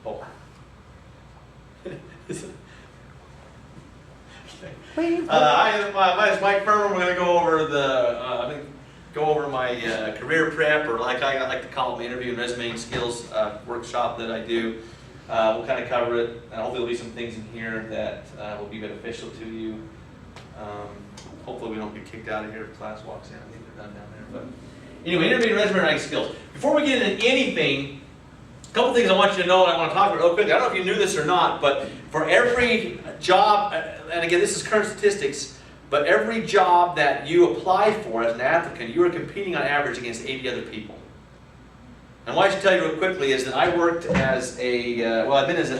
Oh. My name is Mike Fuhriman. We're going to go over my career prep, or like I like to call it, my interview and resume skills workshop that I do. We'll kind of cover it, and hopefully there'll be some things in here that will be beneficial to you. Hopefully we don't get kicked out of here if class walks in. I think they're done down there. But anyway, interview and resume writing skills. Before we get into anything, a couple things I want you to know and I want to talk about real quickly. I don't know if you knew this or not, but for every job, and again this is current statistics, but every job that you apply for as an applicant, you are competing on average against 80 other people. And what I should tell you real quickly is that I worked as I've been as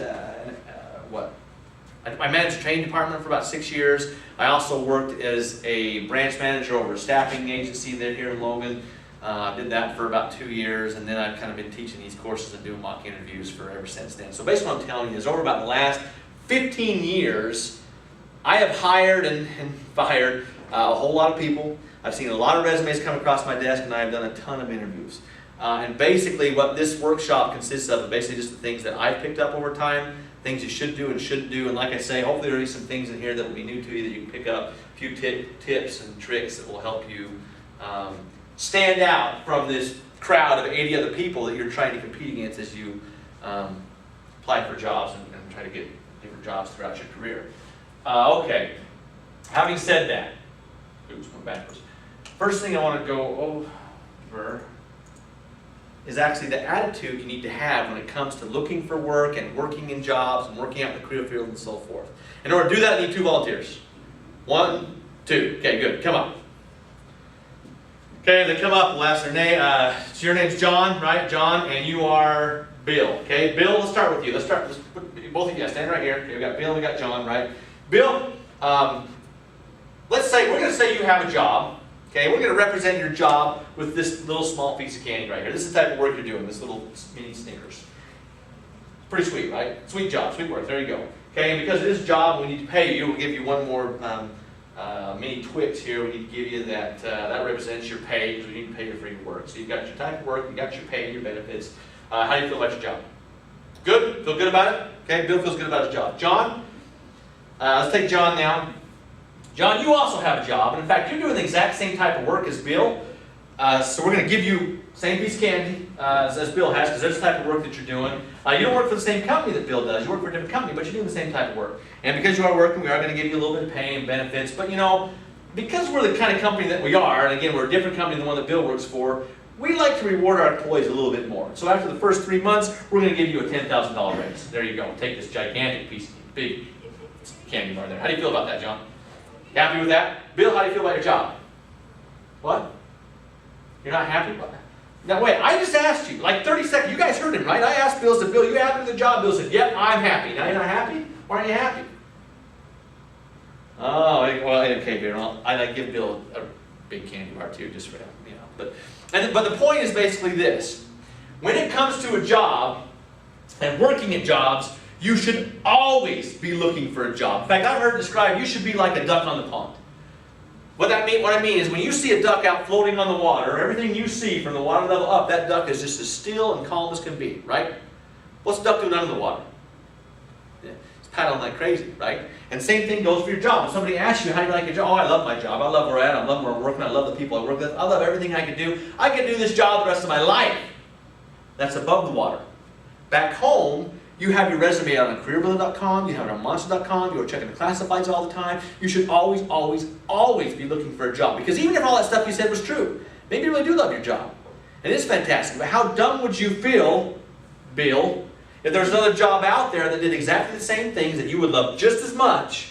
I managed a training department for about 6 years. I also worked as a branch manager over a staffing agency there here in Logan. Did that for about 2 years, and then I've kind of been teaching these courses and doing mock interviews for ever since then. So basically what I'm telling you is over about the last 15 years, I have hired and fired a whole lot of people. I've seen a lot of resumes come across my desk, and I've done a ton of interviews. And basically what this workshop consists of is basically just the things that I've picked up over time, things you should do and shouldn't do. And like I say, hopefully there will be some things in here that will be new to you that you can pick up, a few tips and tricks that will help you stand out from this crowd of 80 other people that you're trying to compete against as you apply for jobs and try to get different jobs throughout your career. Okay, having said that, oops, went backwards. First thing I want to go over is actually the attitude you need to have when it comes to looking for work and working in jobs and working out in the career field and so forth. In order to do that, I need 2 volunteers. 1, 2. Okay, good. Come up. Okay, they come up. We'll ask their name. So your name's John, right? John, and you are Bill. Okay, Bill. Let's start with you. Let's put both of you. Stand right here. Okay, we got Bill and we got John, right? Bill. We're going to say you have a job. Okay, we're going to represent your job with this little small piece of candy right here. This is the type of work you're doing, this little mini Snickers. Pretty sweet, right? Sweet job, sweet work. There you go. Okay, and because of this job, we need to pay you. We'll give you one more mini Twix here. We need to give you that. That represents your pay, because we need to pay you for your work. So you've got your type of work, you got your pay, your benefits. How do you feel about your job? Good? Feel good about it? Okay, Bill feels good about his job. John, let's take John now. John, you also have a job, and in fact, you're doing the exact same type of work as Bill. So we're going to give you the same piece of candy as Bill has, because that's the type of work that you're doing. You don't work for the same company that Bill does. You work for a different company, but you're doing the same type of work. And because you are working, we are going to give you a little bit of pay and benefits. But you know, because we're the kind of company that we are, and again, we're a different company than the one that Bill works for, we like to reward our employees a little bit more. So after the first 3 months, we're going to give you a $10,000 raise. There you go. Take this gigantic piece, big candy bar there. How do you feel about that, John? Happy with that? Bill, how do you feel about your job? What? You're not happy about that? Now wait, I just asked you, like 30 seconds, you guys heard him, right? I asked Bill, said, Bill, you happy with the job? Bill said, yep, I'm happy. Now you're not happy? Why aren't you happy? Oh, well, okay, Bill, I'd give Bill a big candy bar too, just for him, you know. But the point is basically this. When it comes to a job and working at jobs, you should always be looking for a job. In fact, I've heard it described, you should be like a duck on the pond. What I mean is when you see a duck out floating on the water, everything you see from the water level up, that duck is just as still and calm as can be, right? What's a duck doing under the water? Yeah, it's paddling like crazy, right? And same thing goes for your job. When somebody asks you how you like your job, oh, I love my job. I love where I'm at. I love where I'm working. I love the people I work with. I love everything I can do. I can do this job the rest of my life. That's above the water. Back home, you have your resume on careerbuilder.com, you have it on monster.com, you're checking the classifieds all the time. You should always, always, always be looking for a job. Because even if all that stuff you said was true, maybe you really do love your job. It is fantastic. But how dumb would you feel, Bill, if there's another job out there that did exactly the same things that you would love just as much,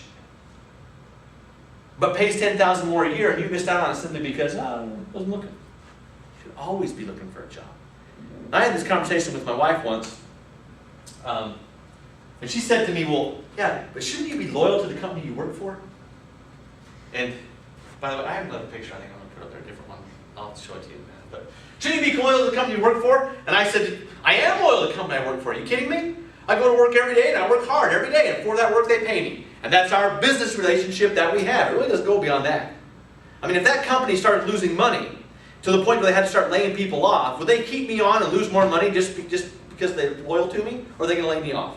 but pays $10,000 more a year, and you missed out on it simply because I wasn't looking? You should always be looking for a job. I had this conversation with my wife once. And she said to me, well, yeah, but shouldn't you be loyal to the company you work for? And by the way, I have another picture I think I'm going to put up there, a different one. I'll show it to you in a minute. But shouldn't you be loyal to the company you work for? And I said, I am loyal to the company I work for. Are you kidding me? I go to work every day and I work hard every day. And for that work, they pay me. And that's our business relationship that we have. It really doesn't go beyond that. I mean, if that company started losing money to the point where they had to start laying people off, would they keep me on and lose more money just because they're loyal to me, or are they going to lay me off?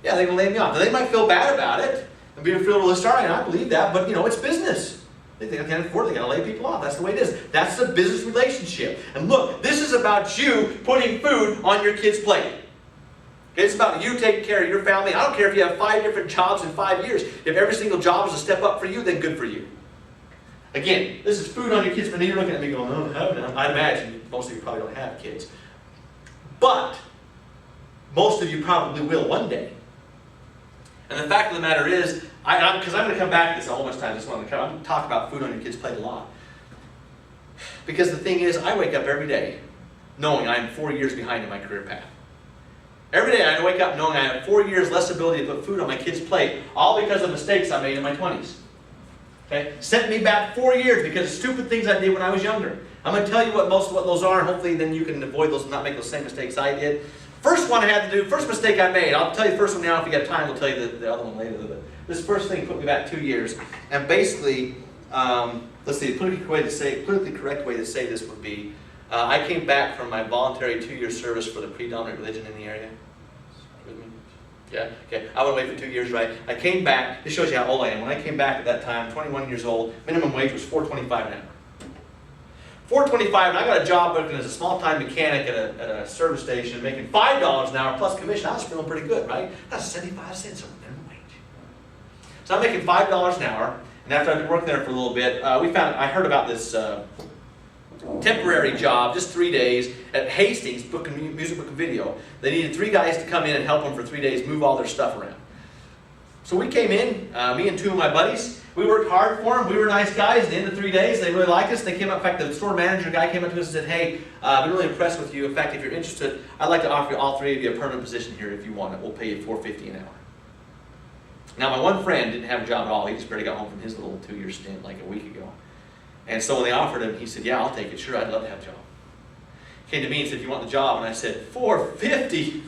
Yeah, they're going to lay me off. Now, they might feel bad about it and be feel really sorry, and I believe that, but it's business. They think I can't afford it, they got to lay people off. That's the way it is. That's the business relationship. And look, this is about you putting food on your kid's plate. Okay, it's about you taking care of your family. I don't care if you have 5 different jobs in 5 years. If every single job is a step up for you, then good for you. Again, this is food on your kids' plate. You're looking at me going, oh, no. I imagine most of you probably don't have kids. But most of you probably will one day. And the fact of the matter is, because I'm going to come back to this a whole bunch of times. I'm going to talk about food on your kids' plate a lot. Because the thing is, I wake up every day knowing I'm 4 years behind in my career path. Every day I wake up knowing I have 4 years less ability to put food on my kids' plate, all because of mistakes I made in my 20s. Okay? Sent me back 4 years because of stupid things I did when I was younger. I'm going to tell you what most of what those are, and hopefully then you can avoid those and not make those same mistakes I did. First one I had to do, first mistake I made, I'll tell you the first one now. If you got time, we'll tell you the other one later. But this first thing put me back 2 years. And basically, let's see, the politically correct way to say this would be, I came back from my voluntary 2-year service for the predominant religion in the area. With me? Yeah? Okay. I went away for 2 years, right? I came back. This shows you how old I am. When I came back at that time, 21 years old, minimum wage was $4.25 an hour. $4.25, and I got a job working as a small-time mechanic at a service station, making $5 an hour plus commission. I was feeling pretty good, right? That's 75 cents over minimum wage. So I'm making $5 an hour, and after I've been working there for a little bit, I heard about this temporary job, just 3 days, at Hastings, music, book, and video. They needed 3 guys to come in and help them for 3 days move all their stuff around. So we came in, me and 2 of my buddies. We worked hard for them. We were nice guys. At the end of 3 days, they really liked us. They came up, in fact, the store manager guy came up to us and said, hey, I've been really impressed with you. In fact, if you're interested, I'd like to offer all 3 of you a permanent position here if you want it. We'll pay you $4.50 an hour. Now, my one friend didn't have a job at all. He just barely got home from his little 2-year stint like a week ago. And so when they offered him, he said, yeah, I'll take it. Sure, I'd love to have a job. He came to me and said, you want the job? And I said, $4.50?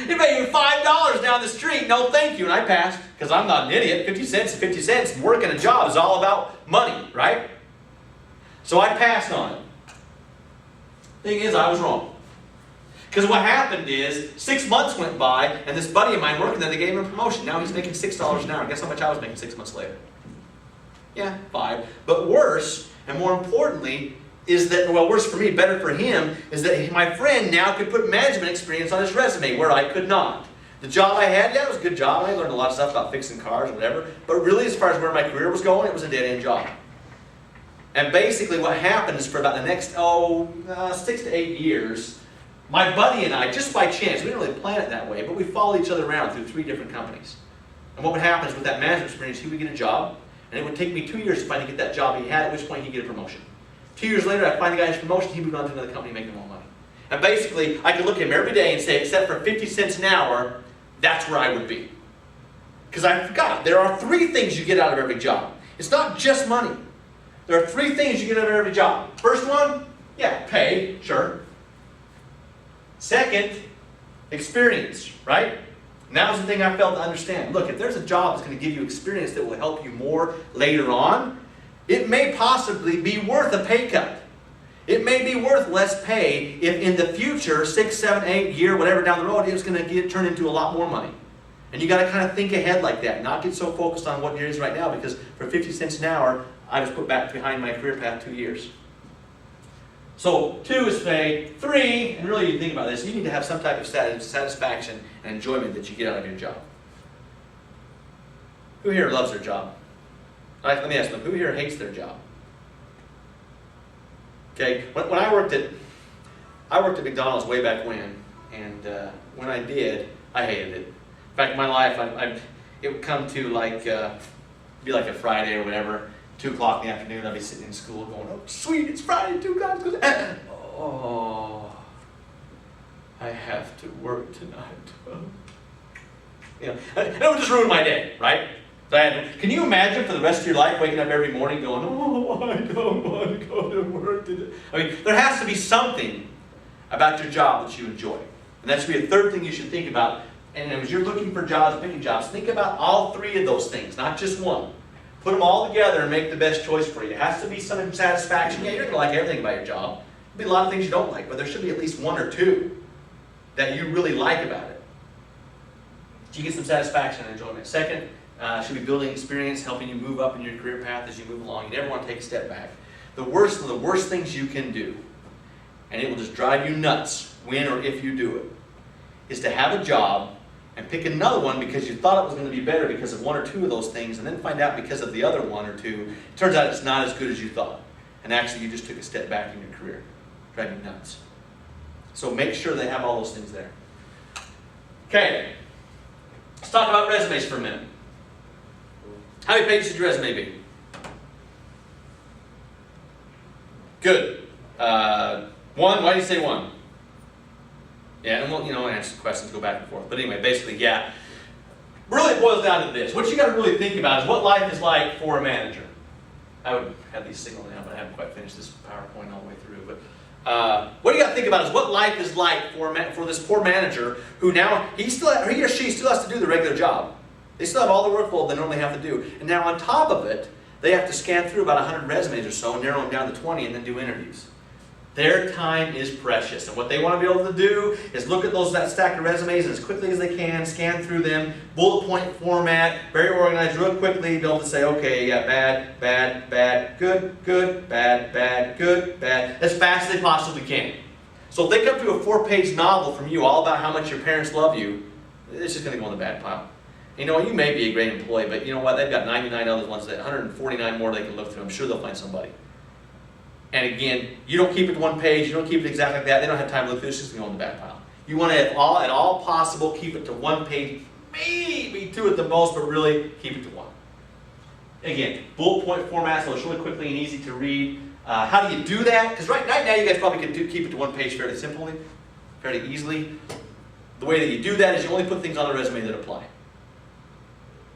You're paying $5 down the street. No, thank you. And I passed because I'm not an idiot. 50 cents is 50 cents. Working a job is all about money, right? So I passed on it. Thing is, I was wrong. Because what happened is, 6 months went by, and this buddy of mine working there, they gave him a promotion. Now he's making $6 an hour. Guess how much I was making 6 months later? Yeah, 5. But worse, and more importantly, is that, well, worse for me, better for him, is that my friend now could put management experience on his resume where I could not. The job I had, yeah, it was a good job. I learned a lot of stuff about fixing cars or whatever. But really, as far as where my career was going, it was a dead-end job. And basically what happened is for about the next, 6 to 8 years, my buddy and I, just by chance, we didn't really plan it that way, but we followed each other around through 3 different companies. And what would happen is with that management experience, he would get a job, and it would take me 2 years to finally get that job he had, at which point he'd get a promotion. 2 years later, I finally got his promotion, he moved on to another company making more money. And basically, I could look at him every day and say, except for 50 cents an hour, that's where I would be. Because I forgot, there are 3 things you get out of every job. It's not just money. There are 3 things you get out of every job. First one, yeah, pay, sure. Second, experience, right? And that was the thing I failed to understand. Look, if there's a job that's going to give you experience that will help you more later on, it may possibly be worth a pay cut. It may be worth less pay if in the future, 6, 7, 8 year, whatever down the road, it's going to turn into a lot more money. And you got to kind of think ahead like that, not get so focused on what it is right now, because for 50 cents an hour, I was put back behind my career path 2 years. So 2 is pay. 3, and really you think about this, you need to have some type of satisfaction and enjoyment that you get out of your job. Who here loves their job? All right, let me ask them, who here hates their job? Okay, when I worked at McDonald's way back when, and when I did, I hated it. In fact, in my life, it would come to like, be like a Friday or whatever, 2 o'clock in the afternoon, I'd be sitting in school going, oh sweet, it's Friday, 2 o'clock, oh, I have to work tonight. You know, and it would just ruin my day, right? Can you imagine for the rest of your life waking up every morning going, oh, I don't want to go to work today? I mean, there has to be something about your job that you enjoy. And that should be a third thing you should think about. And as you're looking for jobs, picking jobs, think about all 3 of those things, not just one. Put them all together and make the best choice for you. It has to be some satisfaction. Yeah, you're going to like everything about your job. There'll be a lot of things you don't like, but there should be at least one or two that you really like about it. You get some satisfaction and enjoyment. Second, should be building experience, helping you move up in your career path as you move along. You never want to take a step back. The worst of the worst things you can do, and it will just drive you nuts when or if you do it, is to have a job and pick another one because you thought it was going to be better because of one or two of those things, and then find out because of the other one or two, it turns out it's not as good as you thought. And actually you just took a step back in your career. Drive you nuts. So make sure they have all those things there. Okay. Let's talk about resumes for a minute. How many pages should your resume be? Good. One. Why do you say one? Yeah, and we'll answer questions, go back and forth. But anyway, basically, yeah. Really it boils down to this. What you got to really think about is what life is like for a manager. I would have these signaled now, but I haven't quite finished this PowerPoint all the way through. But what you got to think about is what life is like for this poor manager who now, he or she still has to do the regular job. They still have all the workload they normally have to do. And now on top of it, they have to scan through about 100 resumes or so and narrow them down to 20 and then do interviews. Their time is precious. And what they want to be able to do is look at that stack of resumes as quickly as they can, scan through them, bullet point format, very organized, real quickly, be able to say, okay, yeah, bad, bad, bad, good, good, bad, bad, good, bad, as fast as they possibly can. So if they come through a 4-page novel from you all about how much your parents love you, it's just going to go in the bad pile. You know, you may be a great employee, but you know what? They've got 99 other ones, 149 more they can look through. I'm sure they'll find somebody. And again, you don't keep it to one page, you don't keep it exactly like that, they don't have time to look through, it's just going to go in the back pile. You want to, at all possible, keep it to one page, maybe two at the most, but really keep it to one. Again, bullet point format, so it's really quickly and easy to read. How do you do that? Because right now you guys probably can keep it to one page fairly simply, fairly easily. The way that you do that is you only put things on the resume that apply.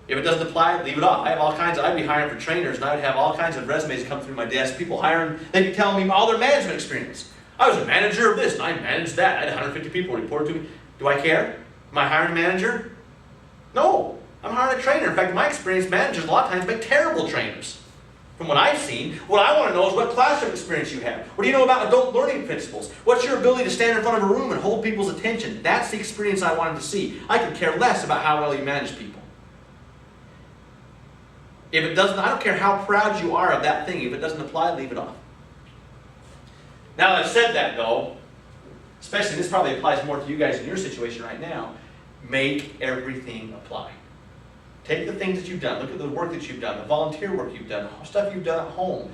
If it doesn't apply, leave it off. I have all kinds I'd be hiring for trainers, and I would have all kinds of resumes come through my desk. People hiring, they'd be telling me all their management experience. I was a manager of this, and I managed that. I had 150 people report to me. Do I care? Am I hiring a manager? No. I'm hiring a trainer. In fact, in my experience, managers a lot of times make terrible trainers. From what I've seen, what I want to know is what classroom experience you have. What do you know about adult learning principles? What's your ability to stand in front of a room and hold people's attention? That's the experience I wanted to see. I could care less about how well you manage people. If it doesn't, I don't care how proud you are of that thing. If it doesn't apply, leave it off. Now that I've said that though, especially this probably applies more to you guys in your situation right now, make everything apply. Take the things that you've done, look at the work that you've done, the volunteer work you've done, stuff you've done at home,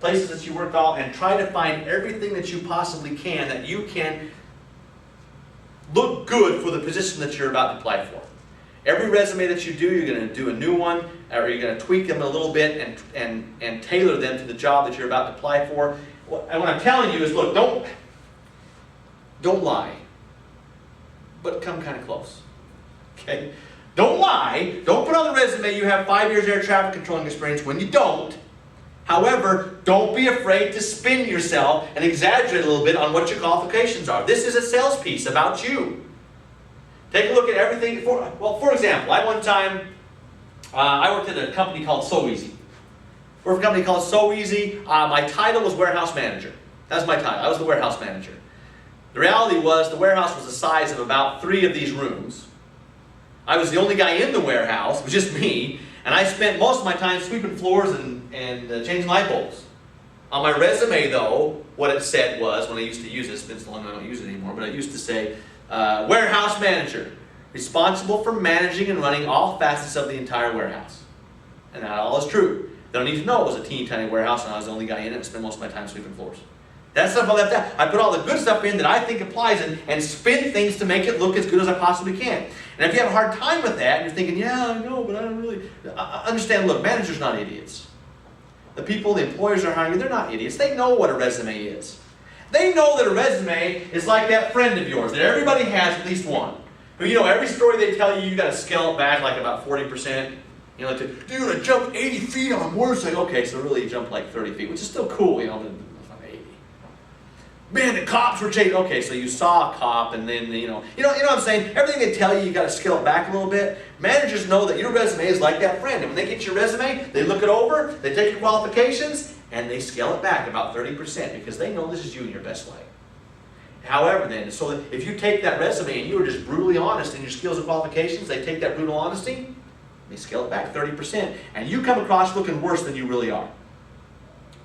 places that you worked all, and try to find everything that you possibly can that you can look good for the position that you're about to apply for. Every resume that you do, you're going to do a new one, or you're going to tweak them a little bit and tailor them to the job that you're about to apply for. And what I'm telling you is, look, don't lie, but come kind of close. Okay? Don't lie. Don't put on the resume you have 5 years air traffic controlling experience when you don't. However, don't be afraid to spin yourself and exaggerate a little bit on what your qualifications are. This is a sales piece about you. Take a look at everything. For example, one time, I worked at a company called So Easy. Worked for a company called So Easy. My title was warehouse manager. That's my title. I was the warehouse manager. The reality was the warehouse was the size of about 3 of these rooms. I was the only guy in the warehouse. It was just me. And I spent most of my time sweeping floors and changing light bulbs. On my resume, though, what it said was, when I used to use it, it's been so long I don't use it anymore, but I used to say, warehouse manager, responsible for managing and running all facets of the entire warehouse. And that all is true. They don't need to know it was a teeny tiny warehouse and I was the only guy in it and spent most of my time sweeping floors. That stuff I left out. I put all the good stuff in that I think applies and spin things to make it look as good as I possibly can. And if you have a hard time with that and you're thinking, yeah, I know, but I don't really... Understand, look, managers are not idiots. The people, the employers are hiring, they're not idiots. They know what a resume is. They know that a resume is like that friend of yours, that everybody has at least one. Who, every story they tell you, you got to scale it back like about 40%. Dude, I jumped 80 feet on motorcycle. Okay, so really you jumped like 30 feet, which is still cool, but it's not 80. Man, the cops were chasing. Okay, so you saw a cop, and then, you know what I'm saying? Everything they tell you, you got to scale it back a little bit. Managers know that your resume is like that friend. And when they get your resume, they look it over, they take your qualifications, and they scale it back about 30% because they know this is you in your best light. However then, so that if you take that resume and you are just brutally honest in your skills and qualifications, they take that brutal honesty, they scale it back 30%, and you come across looking worse than you really are.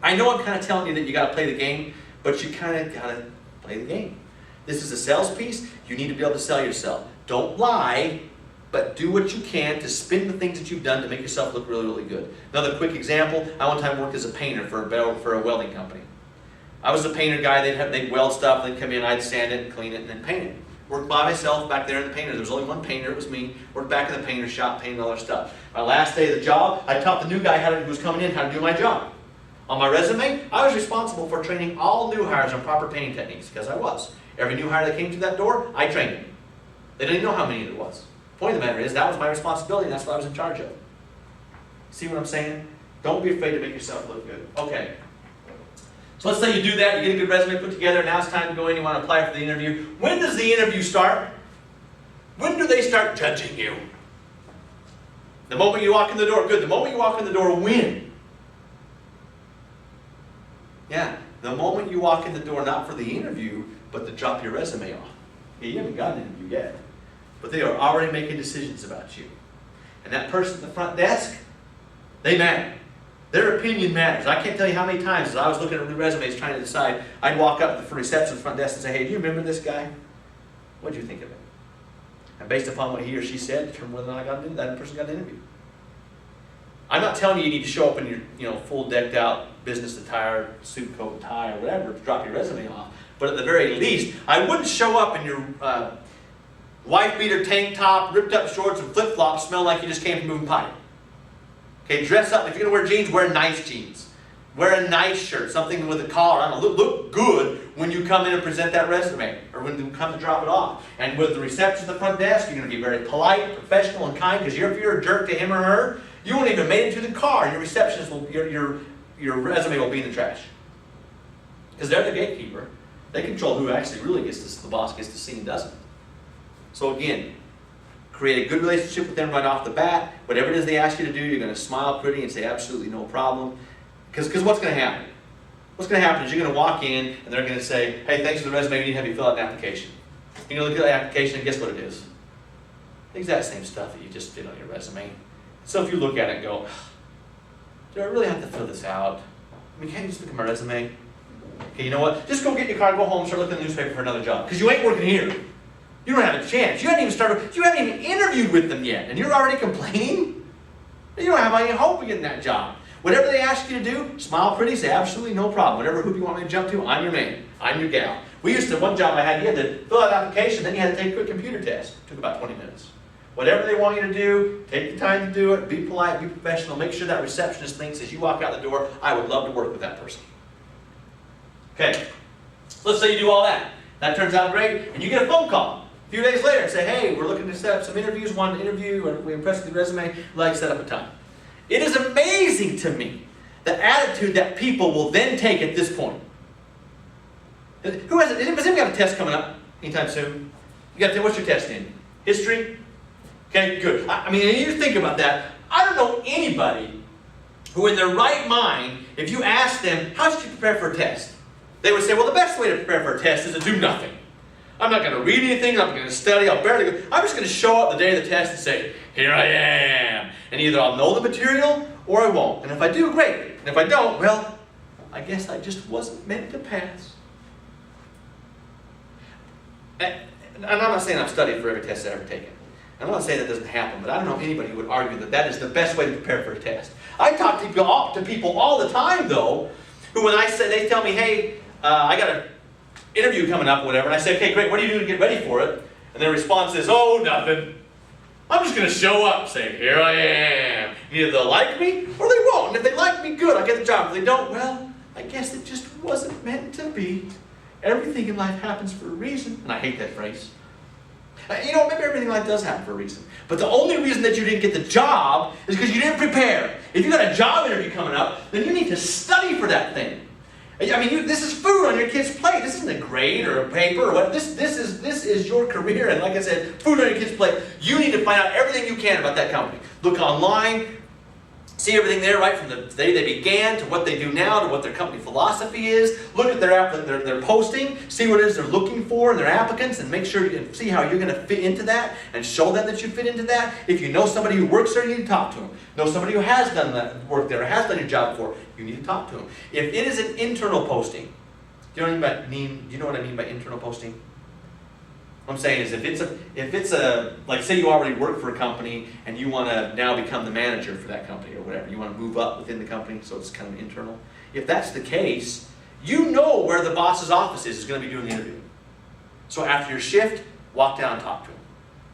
I know I'm kind of telling you that you got to play the game, but you kind of got to play the game. This is a sales piece. You need to be able to sell yourself. Don't lie, but do what you can to spin the things that you've done to make yourself look really, really good. Another quick example, I one time worked as a painter for a welding company. I was a painter guy. They'd weld stuff, they'd come in, I'd sand it and clean it and then paint it. Worked by myself back there in the painter. There was only one painter, it was me. Worked back in the painter shop, painting all their stuff. My last day of the job, I taught the new guy who was coming in how to do my job. On my resume, I was responsible for training all new hires on proper painting techniques, because I was. Every new hire that came through that door, I trained them. They didn't even know how many there was. The point of the matter is, that was my responsibility, and that's what I was in charge of. See what I'm saying? Don't be afraid to make yourself look good. Okay. So let's say you do that, you get a good resume put together, now it's time to go in, you want to apply for the interview. When does the interview start? When do they start judging you? The moment you walk in the door, good. The moment you walk in the door, when? Yeah, the moment you walk in the door, not for the interview, but to drop your resume off. Yeah, you haven't got an interview yet, but they are already making decisions about you. And that person at the front desk, they matter. Their opinion matters. I can't tell you how many times as I was looking at the resumes trying to decide, I'd walk up to the reception front desk and say, hey, do you remember this guy? What did you think of him? And based upon what he or she said, determine whether or not that person got an interview. I'm not telling you you need to show up in your full decked out business attire, suit, coat, tie, or whatever to drop your resume off. But at the very least, I wouldn't show up in your wife beater tank top, ripped up shorts, and flip flops, smell like you just came from moving pipe. Okay, dress up. If you're going to wear jeans, wear nice jeans. Wear a nice shirt, something with a collar. I don't know, look good when you come in and present that resume, or when you come to drop it off. And with the reception at the front desk, you're going to be very polite, professional, and kind, because if you're a jerk to him or her, you won't even make it to the car, and your receptionist will, your resume will be in the trash. Because they're the gatekeeper. They control who actually really the boss gets to see and doesn't. So again, create a good relationship with them right off the bat. Whatever it is they ask you to do, you're going to smile pretty and say absolutely no problem. Because what's going to happen? What's going to happen is you're going to walk in and they're going to say, hey, thanks for the resume, we need to have you fill out an application. You're going to look at the application and guess what it is? The exact same stuff that you just did on your resume. So if you look at it and go, do I really have to fill this out? I mean, can't you just look at my resume? Okay, you know what? Just go get your car, go home, start looking at the newspaper for another job. Because you ain't working here. You don't have a chance. You haven't even interviewed with them yet, and you're already complaining? You don't have any hope of getting that job. Whatever they ask you to do, smile pretty, say absolutely no problem. Whatever hoop you want me to jump to, I'm your man. I'm your gal. One job I had, you had to fill out an application, then you had to take a quick computer test. It took about 20 minutes. Whatever they want you to do, take the time to do it, be polite, be professional, make sure that receptionist thinks as you walk out the door, I would love to work with that person. Okay, let's say you do all that. That turns out great, and you get a phone call a few days later and say, hey, we're looking to set up some interviews, want to interview, or we impressed with the resume, we'd like to set up a time. It is amazing to me the attitude that people will then take at this point. Who has it? Has anybody got a test coming up anytime soon? What's your test in? History? Okay, good. I mean, you think about that. I don't know anybody who in their right mind, if you ask them, how should you prepare for a test? They would say, well, the best way to prepare for a test is to do nothing. I'm not going to read anything, I'm not going to study, I'm just going to show up the day of the test and say, here I am. And either I'll know the material or I won't. And if I do, great. And if I don't, well, I guess I just wasn't meant to pass. And I'm not saying I've studied for every test I've ever taken. I'm not saying that doesn't happen, but I don't know anybody who would argue that that is the best way to prepare for a test. I talk to people all the time, though, who when they tell me, hey, I got an interview coming up or whatever, and I say, okay, great, what do you do to get ready for it? And their response is, oh, nothing. I'm just going to show up and say, here I am. Either they'll like me or they won't. And if they like me, good, I get the job. If they don't, well, I guess it just wasn't meant to be. Everything in life happens for a reason. And I hate that phrase. Maybe everything in life does happen for a reason. But the only reason that you didn't get the job is because you didn't prepare. If you got a job interview coming up, then you need to study for that thing. I mean, this is food on your kid's plate. This isn't a grade or a paper or what. This is your career. And like I said, food on your kid's plate. You need to find out everything you can about that company. Look online. See everything there, right, from the day they began to what they do now to what their company philosophy is. Look at their posting, see what it is they're looking for in their applicants, and make sure you can see how you're going to fit into that and show them that you fit into that. If you know somebody who works there, you need to talk to them. Know somebody who has done that work there or has done your job before, you need to talk to them. If it is an internal posting, do you know what I mean by internal posting? What I'm saying is if it's a, like say you already work for a company and you want to now become the manager for that company or whatever, you want to move up within the company, so it's kind of internal. If that's the case, you know where the boss's office is going to be doing the interview. So after your shift, walk down and talk to him.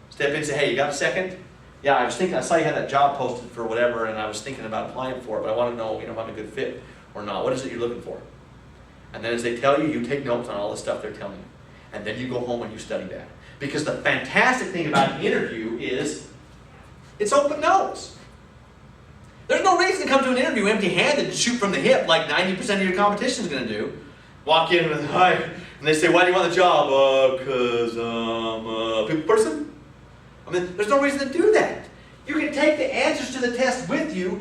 Step in and say, hey, you got a second? Yeah, I saw you had that job posted for whatever and I was thinking about applying for it, but I want to know, if I'm a good fit or not. What is it you're looking for? And then as they tell you, you take notes on all the stuff they're telling you. And then you go home and you study that. Because the fantastic thing about an interview is it's open notes. There's no reason to come to an interview empty-handed and shoot from the hip like 90% of your competition is going to do. Walk in with, hi, and they say, why do you want the job? Because I'm a people person. I mean, there's no reason to do that. You can take the answers to the test with you,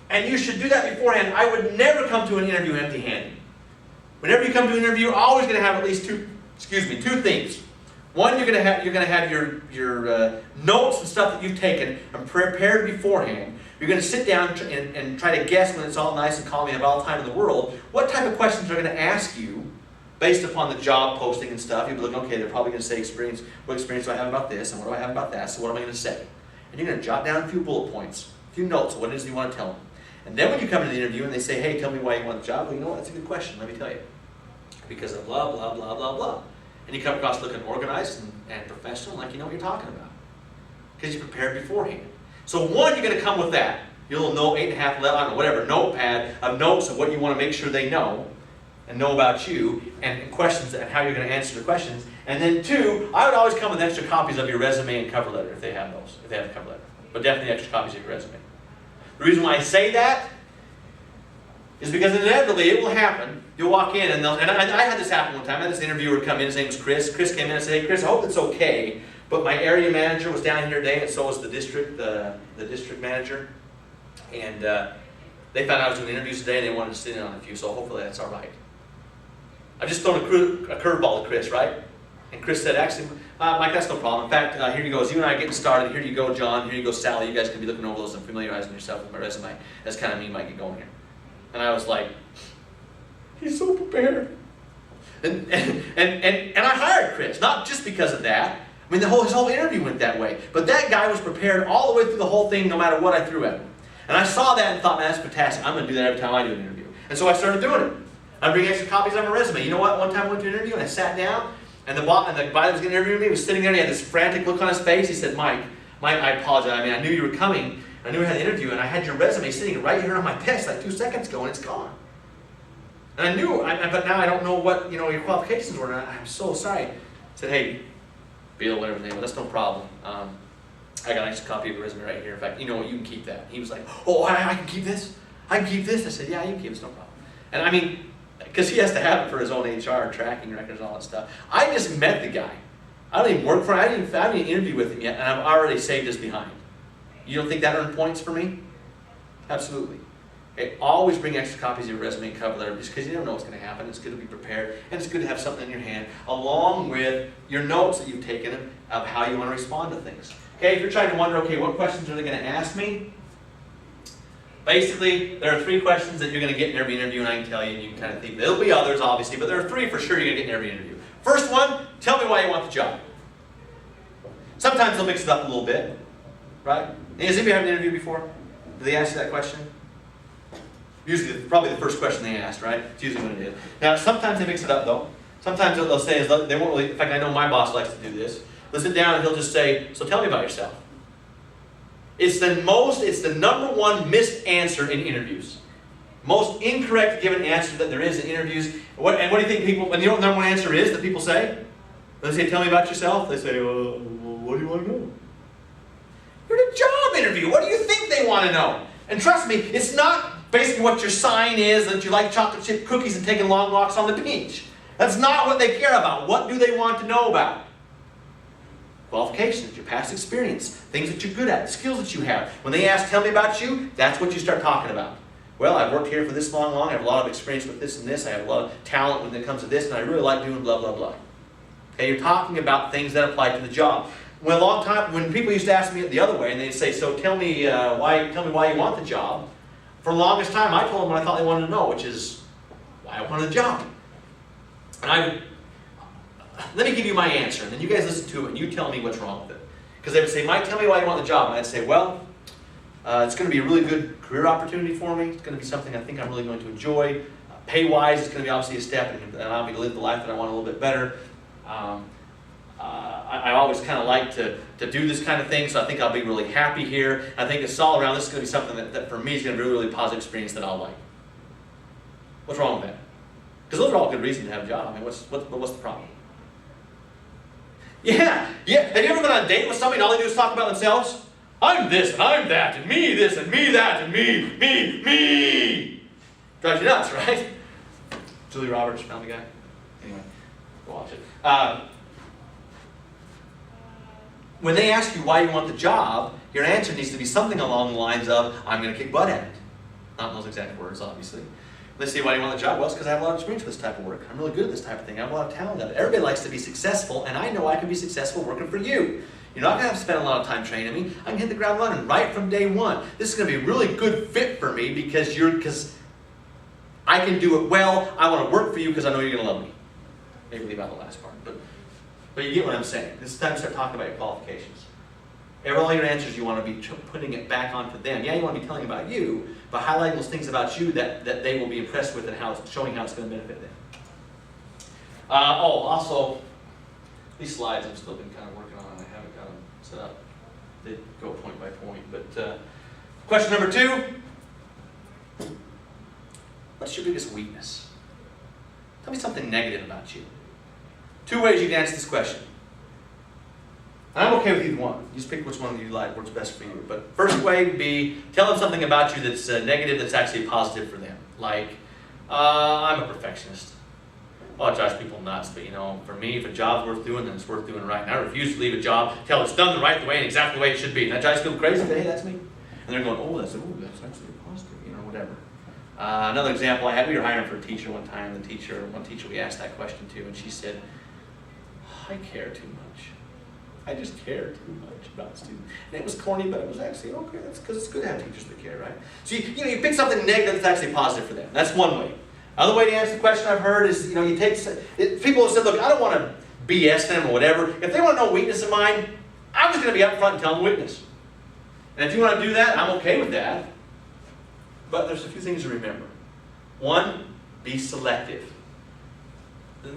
and you should do that beforehand. I would never come to an interview empty-handed. Whenever you come to an interview, you're always going to have at least two things. One, you're going to have your notes and stuff that you've taken and prepared beforehand. You're going to sit down and try to guess when it's all nice and calm, you have all the time in the world, what type of questions are going to ask you based upon the job posting and stuff. You'll be like, okay, they're probably going to say experience. What experience do I have about this and what do I have about that? So what am I going to say? And you're going to jot down a few bullet points, a few notes of what it is you want to tell them. And then when you come to the interview and they say, hey, tell me why you want the job, well, you know what, that's a good question, let me tell you. Because of blah, blah, blah, blah, blah. And you come across looking organized and professional, like you know what you're talking about. Because you prepared beforehand. So one, you're going to come with that. Your little note, 8.5, I don't know, whatever, notepad of notes of what you want to make sure they know and know about you and questions and how you're going to answer the questions. And then two, I would always come with extra copies of your resume and cover letter if they have those, if they have a cover letter. But definitely extra copies of your resume. The reason why I say that is because inevitably it will happen. You'll walk in and I had this happen one time. I had this interviewer come in, his name was Chris. Chris came in and said, hey Chris, I hope it's okay, but my area manager was down here today and so was the district manager. And they found out I was doing interviews today and they wanted to sit in on a few, so hopefully that's all right. I've just thrown a curveball to Chris, right? And Chris said, actually, Mike, that's no problem. In fact, here you go. As you and I are getting started, here you go, John. Here you go, Sally. You guys can be looking over those and familiarizing yourself with my resume. That's kind of me, might get going here. And I was like, he's so prepared. And I hired Chris, not just because of that. I mean, his whole interview went that way. But that guy was prepared all the way through the whole thing, no matter what I threw at him. And I saw that and thought, man, that's fantastic. I'm going to do that every time I do an interview. And so I started doing it. I'd bring extra copies of my resume. You know what? One time I went to an interview and I sat down, and the guy that was going to interview me was sitting there and he had this frantic look on his face. He said, Mike, I apologize. I mean, I knew you were coming. I knew we had an interview, and I had your resume sitting right here on my desk like 2 seconds ago, and it's gone. And I knew, but now I don't know what your qualifications were. And I'm so sorry. I said, hey, Bill, whatever his name was, that's no problem. I got an extra copy of your resume right here. In fact, you know what? You can keep that. He was like, oh, I can keep this? I can keep this? I said, yeah, you can keep it. It's no problem. And I mean, because he has to have it for his own HR, tracking records, and all that stuff. I just met the guy. I don't even work for him. I haven't even interviewed with him yet, and I've already saved his behind. You don't think that earned points for me? Absolutely. Okay, always bring extra copies of your resume and cover letter because you never know what's going to happen. It's good to be prepared, and it's good to have something in your hand along with your notes that you've taken of how you want to respond to things. Okay, if you're trying to wonder, okay, what questions are they going to ask me? Basically, there are 3 questions that you're going to get in every interview, and I can tell you, and you can kind of think, there'll be others, obviously, but there are 3 for sure you're going to get in every interview. First one, tell me why you want the job. Sometimes they'll mix it up a little bit, right? Has anybody had an interview before? Did they ask you that question? Usually, probably the first question they asked, right? It's usually what it is. Now, sometimes they mix it up, though. Sometimes what they'll say is they won't really, in fact, I know my boss likes to do this. They'll sit down and he'll just say, so tell me about yourself. It's the number one missed answer in interviews. Most incorrect given answer that there is in interviews. And what do you think people, and you know what the number one answer is that people say? They say, tell me about yourself. They say, well, what do you want to know? You're in a job interview. What do you think they want to know? And trust me, it's not basically what your sign is, that you like chocolate chip cookies and taking long walks on the beach. That's not what they care about. What do they want to know about? qualifications, your past experience, things that you're good at, skills that you have. When they ask, tell me about you, that's what you start talking about. Well, I've worked here for this long, I have a lot of experience with this and this, I have a lot of talent when it comes to this, and I really like doing blah, blah, blah. Okay, you're talking about things that apply to the job. When people used to ask me it the other way, and they'd say, so tell me why you want the job, for the longest time I told them what I thought they wanted to know, which is why I wanted a job. And let me give you my answer, and then you guys listen to it, and you tell me what's wrong with it. Because they would say, Mike, tell me why you want the job. And I'd say, well, it's going to be a really good career opportunity for me. It's going to be something I think I'm really going to enjoy. Pay-wise, it's going to be obviously a step and allow me to live the life that I want a little bit better. I always kind of like to do this kind of thing, so I think I'll be really happy here. I think it's all around, this is going to be something that for me is going to be a really positive experience that I'll like. What's wrong with that? Because those are all good reasons to have a job. I mean, what's the problem? Yeah. Have you ever been on a date with somebody and all they do is talk about themselves? I'm this and I'm that and me this and me that and me. Drives you nuts, right? Julia Roberts, Family Guy. Anyway, go watch it. When they ask you why you want the job, your answer needs to be something along the lines of, I'm going to kick butt at it. Not in those exact words, obviously. They say, why do you want the job? Well, it's because I have a lot of experience with this type of work. I'm really good at this type of thing. I have a lot of talent at it. Everybody likes to be successful, and I know I can be successful working for you. You're not going to have to spend a lot of time training me. I can hit the ground running right from day one. This is going to be a really good fit for me because I can do it well. I want to work for you because I know you're going to love me. Maybe leave out the last part, but you get what I'm saying. This is time to start talking about your qualifications. All your answers, you want to be putting it back onto them. Yeah, you want to be telling about you, but highlighting those things about you that they will be impressed with and showing how it's going to benefit them. Also, these slides I've still been kind of working on, and I haven't got them set up. They go point by point. But question number 2, what's your biggest weakness? Tell me something negative about you. 2 ways you can answer this question. And I'm okay with either one. You just pick which one you like, works best for you. But first way would be, tell them something about you that's negative that's actually positive for them. Like, I'm a perfectionist. Well, it drives people nuts, but for me, if a job's worth doing, then it's worth doing right. And I refuse to leave a job till it's done the right way and exactly the way it should be. And that drives people crazy, but hey, that's me. And they're going, that's actually positive, whatever. Another example I had, we were hiring for a teacher one time. One teacher we asked that question to, and she said, I care too much. I just care too much about students. And it was corny, but it was actually, okay, that's because it's good to have teachers that care, right? So you pick something negative that's actually positive for them. That's one way. Another way to answer the question I've heard is, people have said, look, I don't want to BS them or whatever. If they want to know weakness of mine, I'm just going to be up front and tell them weakness. And if you want to do that, I'm okay with that. But there's a few things to remember. 1, be selective.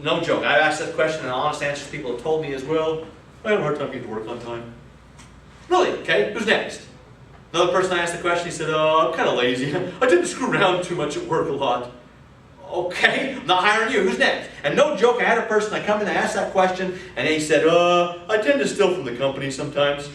No joke. I've asked that question, and honest answers people have told me as well. I have a hard time getting to work on time. Really? Okay, who's next? Another person I asked the question, he said, I'm kind of lazy. I tend to screw around too much at work a lot. Okay, I'm not hiring you. Who's next? And no joke, I had a person, I come in, I asked that question, and he said, I tend to steal from the company sometimes.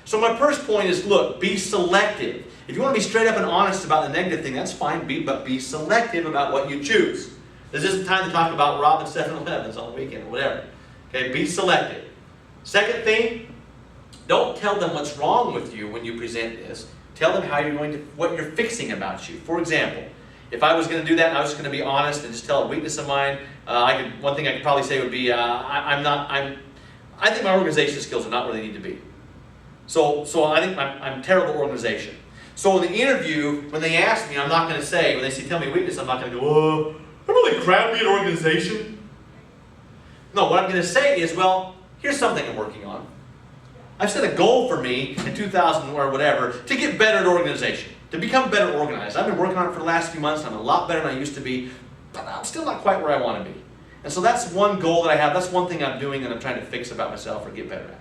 So my first point is, look, be selective. If you want to be straight up and honest about the negative thing, that's fine, but be selective about what you choose. This isn't time to talk about robbing 7-Elevens on the weekend or whatever. Okay, be selective. Second thing, don't tell them what's wrong with you when you present this. Tell them what you're fixing about you. For example, if I was going to do that and I was just going to be honest and just tell a weakness of mine, one thing I could probably say would be, I think my organization skills are not where they need to be. So I think I'm terrible organization. So in the interview, when they ask me, I'm not going to say, when they say tell me weakness, I'm not going to go, I'm really crappy at organization. No, what I'm going to say is, well, here's something I'm working on. I've set a goal for me in 2000 or whatever to get better at organization, to become better organized. I've been working on it for the last few months, and I'm a lot better than I used to be, but I'm still not quite where I want to be. And so that's one goal that I have. That's one thing I'm doing and I'm trying to fix about myself or get better at.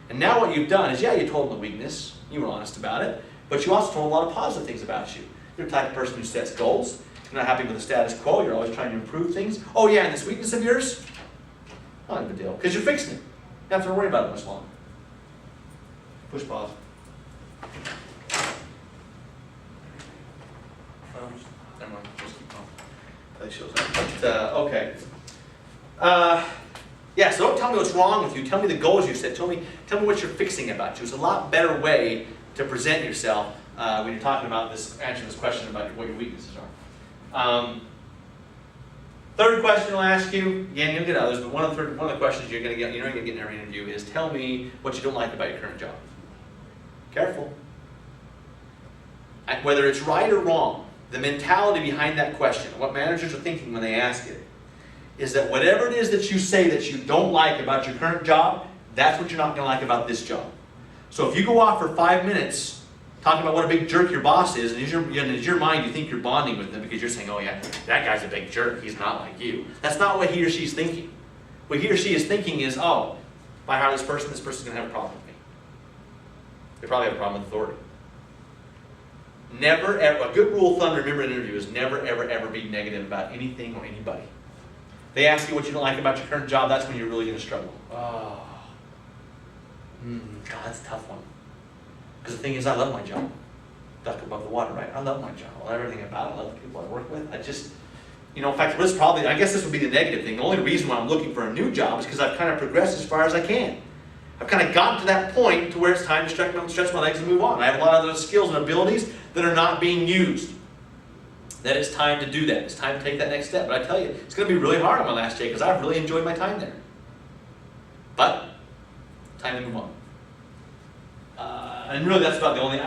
And now what you've done is, yeah, you told them the weakness. You were honest about it. But you also told a lot of positive things about you. You're the type of person who sets goals. You're not happy with the status quo. You're always trying to improve things. Oh yeah, and this weakness of yours? Not a big deal, because you're fixing it. You don't have to worry about it much longer. Push pause. Never mind, just keep going. That shows up. But, okay. Yeah, so don't tell me what's wrong with you. Tell me the goals you set. Tell me what you're fixing about you. It's a lot better way to present yourself when you're talking about this, answering this question about what your weaknesses are. Third question I'll ask you, again, you'll get others, but one of the questions you're going to get in every interview is, tell me what you don't like about your current job. Careful. Whether it's right or wrong, the mentality behind that question, what managers are thinking when they ask it, is that whatever it is that you say that you don't like about your current job, that's what you're not going to like about this job. So if you go off for 5 minutes talking about what a big jerk your boss is, and in your mind you think you're bonding with them because you're saying, oh yeah, that guy's a big jerk, he's not like you. That's not what he or she's thinking. What he or she is thinking is, oh, if I hire this person's going to have a problem with me. They probably have a problem with authority. Never ever, a good rule of thumb to remember in an interview is never ever ever be negative about anything or anybody. They ask you what you don't like about your current job, that's when you're really going to struggle. Oh, God, that's a tough one. Because the thing is, I love my job. Duck above the water, right? I love my job. I love everything about it. I love the people I work with. I just, in fact, I guess this would be the negative thing. The only reason why I'm looking for a new job is because I've kind of progressed as far as I can. I've kind of gotten to that point to where it's time to stretch my legs and move on. I have a lot of those skills and abilities that are not being used. That it's time to do that. It's time to take that next step. But I tell you, it's going to be really hard on my last day because I've really enjoyed my time there. But, time to move on. And really that's about the only,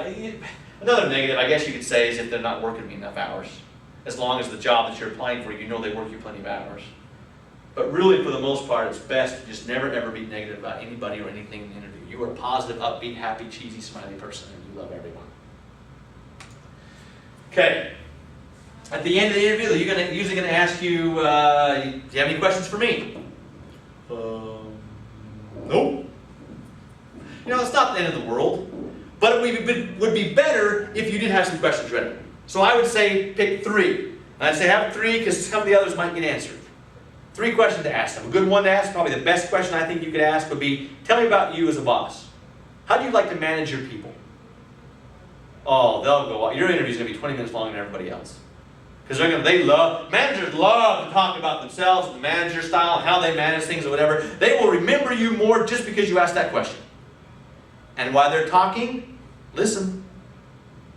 another negative I guess you could say is if they're not working me enough hours. As long as the job that you're applying for, you know they work you plenty of hours. But really for the most part, it's best to just never ever be negative about anybody or anything in the interview. You are a positive, upbeat, happy, cheesy, smiley person and you love everyone. Okay. At the end of the interview, they're usually going to ask you, do you have any questions for me? Nope. It's not the end of the world. But it would be better if you did have some questions ready. So I would say pick 3. And I'd say have 3 because some of the others might get answered. 3 questions to ask them. A good one to ask, probably the best question I think you could ask would be, tell me about you as a boss. How do you like to manage your people? Oh, they'll go on. Your interview is going to be 20 minutes longer than everybody else. Because managers love to talk about themselves and the manager style and how they manage things or whatever. They will remember you more just because you asked that question. And while they're talking, listen.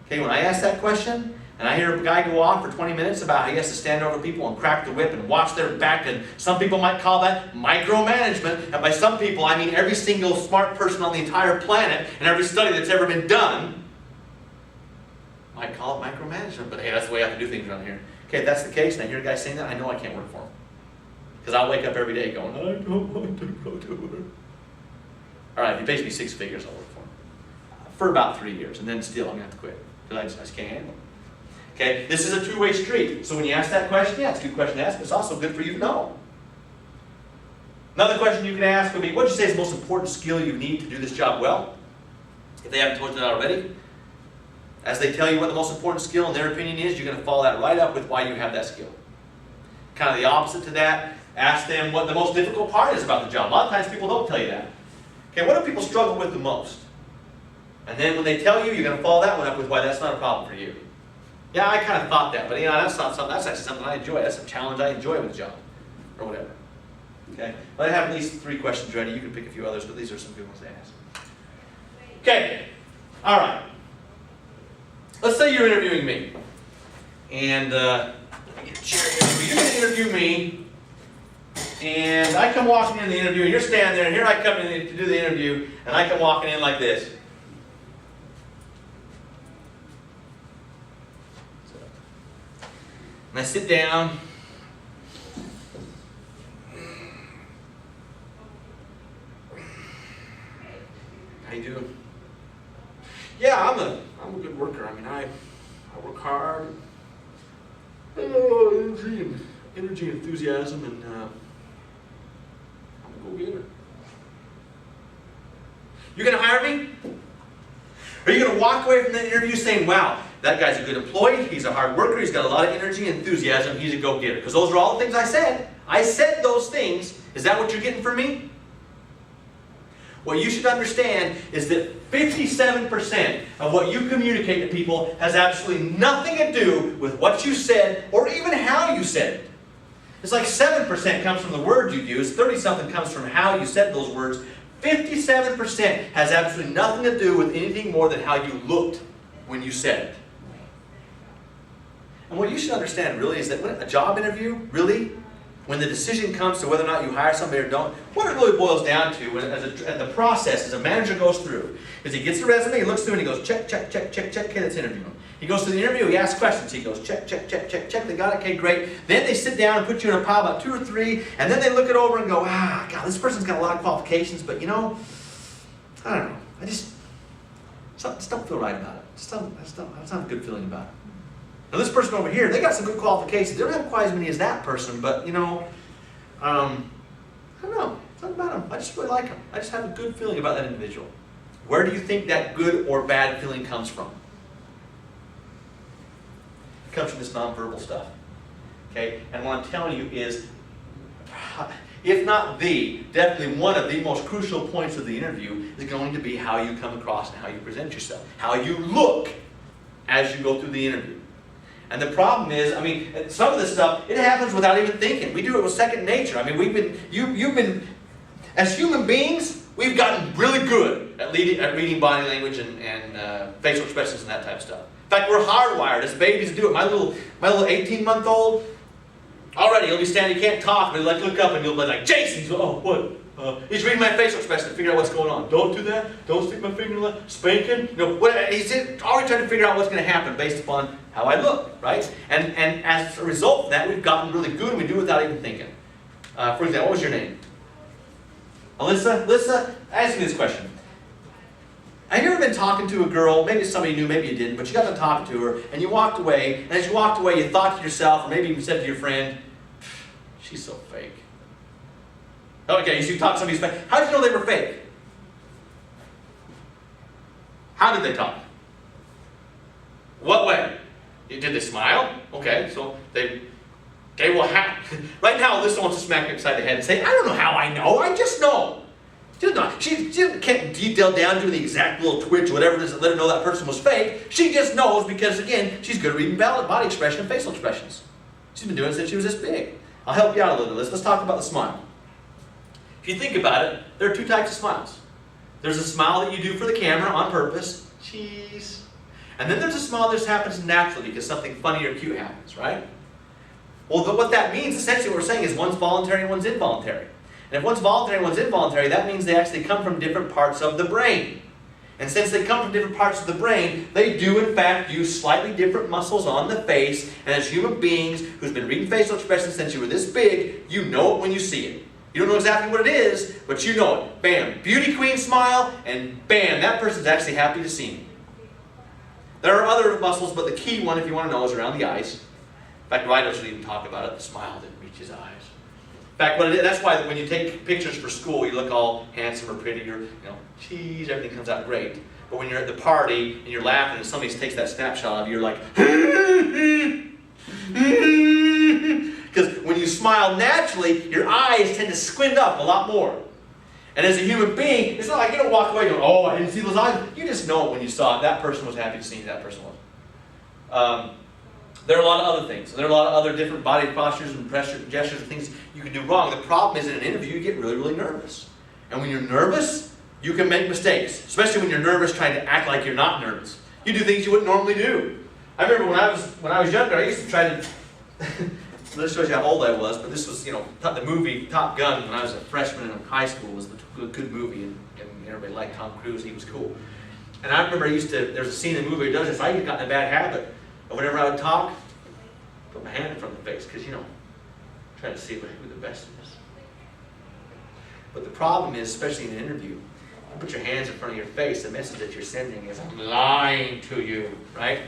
Okay, when I ask that question, and I hear a guy go off for 20 minutes about how he has to stand over people and crack the whip and watch their back, and some people might call that micromanagement, and by some people I mean every single smart person on the entire planet and every study that's ever been done might call it micromanagement, but hey, that's the way I have to do things around here. Okay, if that's the case, and I hear a guy saying that, I know I can't work for him. Because I'll wake up every day going, I don't want to go to work. All right, if he pays me 6 figures, I'll work for him. For about 3 years, and then still I'm going to have to quit. Because I just can't handle it. Okay, this is a two-way street. So when you ask that question, yeah, it's a good question to ask, but it's also good for you to know. Another question you can ask would be, what would you say is the most important skill you need to do this job well? If they haven't told you that already, as they tell you what the most important skill in their opinion is, you're going to follow that right up with why you have that skill. Kind of the opposite to that, ask them what the most difficult part is about the job. A lot of times people don't tell you that. Okay, what do people struggle with the most? And then when they tell you, you're going to follow that one up with why that's not a problem for you. Yeah, I kind of thought that, but that's not something. That's actually something I enjoy. That's a challenge I enjoy with the job, or whatever. Okay, but I have at least 3 questions ready. You can pick a few others, but these are some good ones to ask. Okay, all right. Let's say you're interviewing me, and let me get a chair here. So you're going to interview me, and I come walking in the interview, and you're standing there, and here I come in to do the interview, and I come walking in like this. And I sit down. How you doing? Yeah, I'm a good worker. I mean, I work hard. Energy and enthusiasm, and I'm a go-getter. You're going to hire me? Are you going to walk away from the interview saying, wow, that guy's a good employee, he's a hard worker, he's got a lot of energy and enthusiasm, he's a go-getter? Because those are all the things I said. I said those things. Is that what you're getting from me? What you should understand is that 57% of what you communicate to people has absolutely nothing to do with what you said or even how you said it. It's like 7% comes from the words you use, 30-something comes from how you said those words. 57% has absolutely nothing to do with anything more than how you looked when you said it. And what you should understand really is that when a job interview, really, when the decision comes to whether or not you hire somebody or don't, what it really boils down to at the process as a manager goes through is he gets the resume, he looks through and he goes, check, check, check, check, check, okay, let's interview him. He goes through the interview, he asks questions, he goes, check, check, check, check, check, they got it, okay, great. Then they sit down and put you in a pile about 2 or 3, and then they look it over and go, God, this person's got a lot of qualifications, but you know, I don't know, I just don't feel right about it. I just don't have a good feeling about it. Now this person over here, they got some good qualifications. They don't have quite as many as that person, but you know, I don't know. Something about them. I just really like them. I just have a good feeling about that individual. Where do you think that good or bad feeling comes from? It comes from this nonverbal stuff. Okay? And what I'm telling you is, if not definitely one of the most crucial points of the interview is going to be how you come across and how you present yourself. How you look as you go through the interview. And the problem is, I mean, some of this stuff, it happens without even thinking. We do it with second nature. I mean, you've been, as human beings, we've gotten really good at reading body language and facial expressions and that type of stuff. In fact, we're hardwired as babies to do it. My little 18-month-old, already he'll be standing, he can't talk, but he'll like look up and he'll be like, Jason, he's like, oh, what? He's reading my facial expression to figure out what's going on. Don't do that. Don't stick my finger in the spanking. You know, he's already trying to figure out what's going to happen based upon how I look, right? And as a result of that, we've gotten really good and we do it without even thinking. For example, what was your name? Alyssa? Alyssa, ask me this question. Have you ever been talking to a girl, maybe somebody you knew, maybe you didn't, but you got to talk to her, and you walked away, and as you walked away, you thought to yourself, or maybe even said to your friend, she's so fake. Okay, so you talk to somebody's fake. How did you know they were fake? How did they talk? What way? Did they smile? Okay, so they... Okay, well, right now, Alyssa wants to smack me upside the head and say, I don't know how I know, I just know. She can't detail down to the exact little twitch or whatever it is that let her know that person was fake. She just knows because, again, she's good at reading body expression and facial expressions. She's been doing it since she was this big. I'll help you out a little bit. Let's talk about the smile. If you think about it, there are 2 types of smiles. There's a smile that you do for the camera on purpose. Cheese. And then there's a smile that just happens naturally because something funny or cute happens, right? Well, what that means, essentially what we're saying is one's voluntary and one's involuntary. And if one's voluntary and one's involuntary, that means they actually come from different parts of the brain. And since they come from different parts of the brain, they do in fact use slightly different muscles on the face. And as human beings who's been reading facial expressions since you were this big, you know it when you see it. You don't know exactly what it is, but you know it. Bam, beauty queen smile, and bam, that person's actually happy to see me. There are other muscles, but the key one, if you want to know, is around the eyes. In fact, writers should even talk about it, the smile that reaches eyes. In fact, that's why when you take pictures for school, you look all handsome or pretty, or, geez, everything comes out great. But when you're at the party and you're laughing and somebody takes that snapshot of you, you're like, because when you smile naturally, your eyes tend to squint up a lot more. And as a human being, it's not like you don't walk away going, oh, I didn't see those eyes. You just know it when you saw it. That person was happy to see you, that person was. There are a lot of other things. There are a lot of other different body postures and gestures and things you can do wrong. The problem is in an interview, you get really, really nervous. And when you're nervous, you can make mistakes. Especially when you're nervous trying to act like you're not nervous. You do things you wouldn't normally do. I remember when I was younger, I used to try to... This shows you how old I was, but this was, the movie Top Gun when I was a freshman in high school was the good movie, and everybody liked Tom Cruise, he was cool. And I remember there's a scene in the movie that does this. I had gotten a bad habit of whenever I would talk, put my hand in front of the face, because, trying to see who the best is. But the problem is, especially in an interview, you put your hands in front of your face, the message that you're sending is, I'm lying to you, right?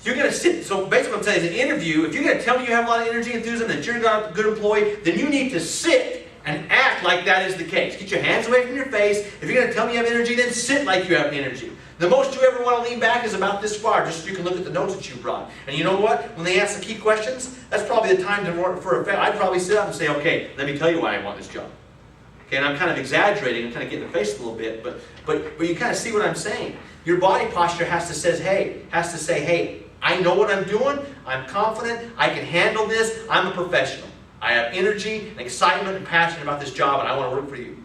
You're going to sit, so basically what I'm saying is an interview, if you're going to tell me you have a lot of energy, enthusiasm, that you're a good employee, then you need to sit and act like that is the case. Get your hands away from your face. If you're going to tell me you have energy, then sit like you have energy. The most you ever want to lean back is about this far, just so you can look at the notes that you brought. And you know what? When they ask the key questions, that's probably the time for a fail. I'd probably sit up and say, okay, let me tell you why I want this job. Okay, and I'm kind of exaggerating, I'm kind of getting in the face a little bit, but you kind of see what I'm saying. Your body posture has to say, hey, I know what I'm doing, I'm confident, I can handle this, I'm a professional. I have energy and excitement and passion about this job, and I want to work for you.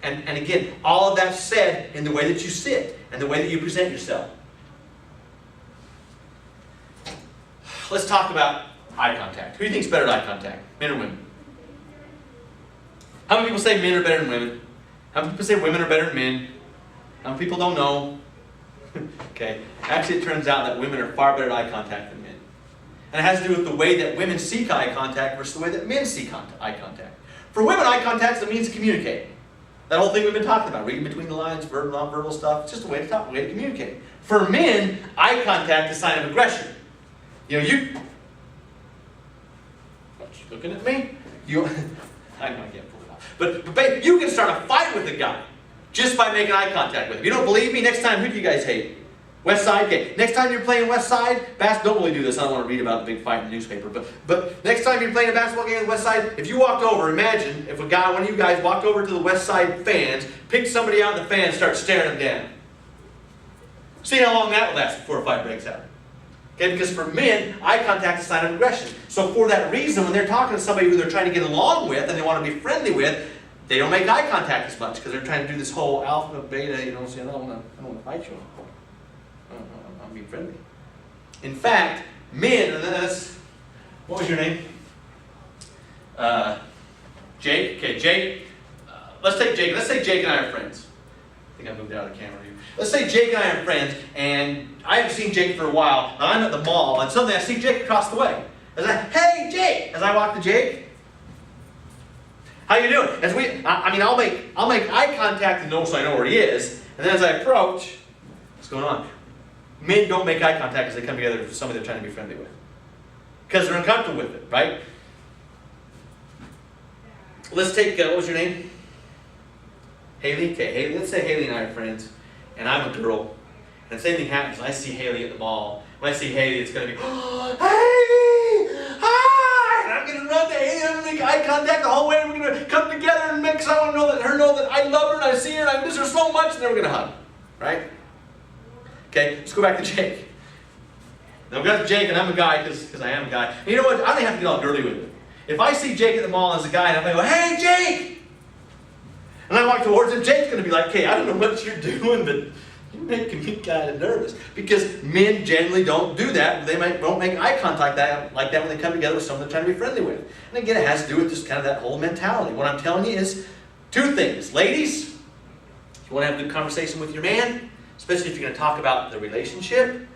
And again, all of that's said in the way that you sit and the way that you present yourself. Let's talk about eye contact. Who do you think is better at eye contact? Men or women? How many people say men are better than women? How many people say women are better than men? How many people don't know? Okay. Actually, it turns out that women are far better at eye contact than men. And it has to do with the way that women seek eye contact versus the way that men seek eye contact. For women, eye contact is a means to communicate. That whole thing we've been talking about, reading between the lines, verbal, non-verbal stuff, it's just a way to talk, a way to communicate. For men, eye contact is a sign of aggression. You know, what, you looking at me? I know I can't pull it off. But babe, you can start a fight with a guy just by making eye contact with him. You don't believe me? Next time, who do you guys hate? West Side? Okay. Next time you're playing West Side, don't really do this. I don't want to read about the big fight in the newspaper. But next time you're playing a basketball game with West Side, if you walked over, imagine if one of you guys walked over to the West Side fans, picked somebody out in the fans, start staring them down. See how long that will last before a fight breaks out. Okay, because for men, eye contact is a sign of aggression. So for that reason, when they're talking to somebody who they're trying to get along with and they want to be friendly with, they don't make eye contact as much because they're trying to do this whole alpha, beta, saying, I don't want to fight you. I'm being friendly. In fact, men, what was your name? Jake? Okay, Jake. Let's take Jake. Let's say Jake and I are friends. I think I moved out of the camera here. Let's say Jake and I are friends, and I haven't seen Jake for a while, and I'm at the mall, and suddenly I see Jake across the way. Hey, Jake! As I walk to Jake, how you doing? I'll make eye contact and know so I know where he is, and then as I approach, what's going on? Men don't make eye contact as they come together with somebody they're trying to be friendly with. Because they're uncomfortable with it, right? Let's take, what was your name? Haley? Okay, Haley. Let's say Haley and I are friends, and I'm a girl. And the same thing happens. I see Haley at the mall. When I see Haley, it's going to be, oh, Haley! Hi! And I'm going to run to Haley and make eye contact the whole way. And we're going to come together and make, because I want to know that I love her and I see her and I miss her so much, and then we're going to hug. Right? Okay, let's go back to Jake. Now we got to Jake, and I'm a guy because I am a guy. And you know what? I don't have to get all girly with it. If I see Jake at the mall as a guy, and I'm going to go, hey, Jake! And I walk towards him, Jake's going to be like, hey, I don't know what you're doing, but you're making me kind of nervous. Because men generally don't do that. They won't make eye contact like that when they come together with someone they're trying to be friendly with. And again, it has to do with just kind of that whole mentality. What I'm telling you is two things. Ladies, if you want to have a good conversation with your man, especially if you're going to talk about the relationship,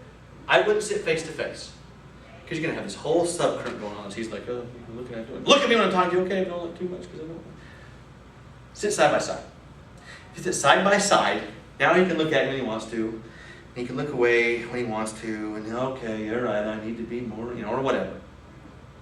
I wouldn't sit face to face. Because you're going to have this whole subcurrent going on as he's like, oh, you're looking at me. Look at me when I'm talking to you, okay, but don't look too much because I don't. Sit side by side. If you sit side by side, now he can look at you when he wants to, and he can look away when he wants to, and okay, you're right, I need to be more, or whatever.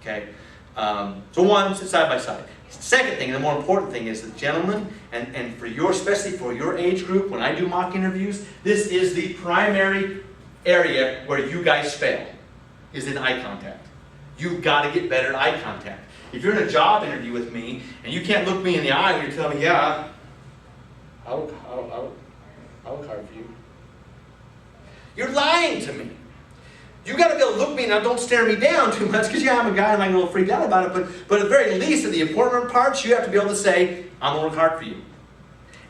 Okay? So one, sit side by side. Second thing, and the more important thing is that gentlemen, and especially for your age group, when I do mock interviews, this is the primary area where you guys fail, is in eye contact. You've got to get better at eye contact. If you're in a job interview with me, and you can't look me in the eye when you're telling me, yeah, I work hard for you. You're lying to me. You got to be able to look me, now don't stare me down too much, because yeah, I'm a guy and I'm a little freaked out about it, but at the very least, in the important parts, you have to be able to say, I'm going to work hard for you.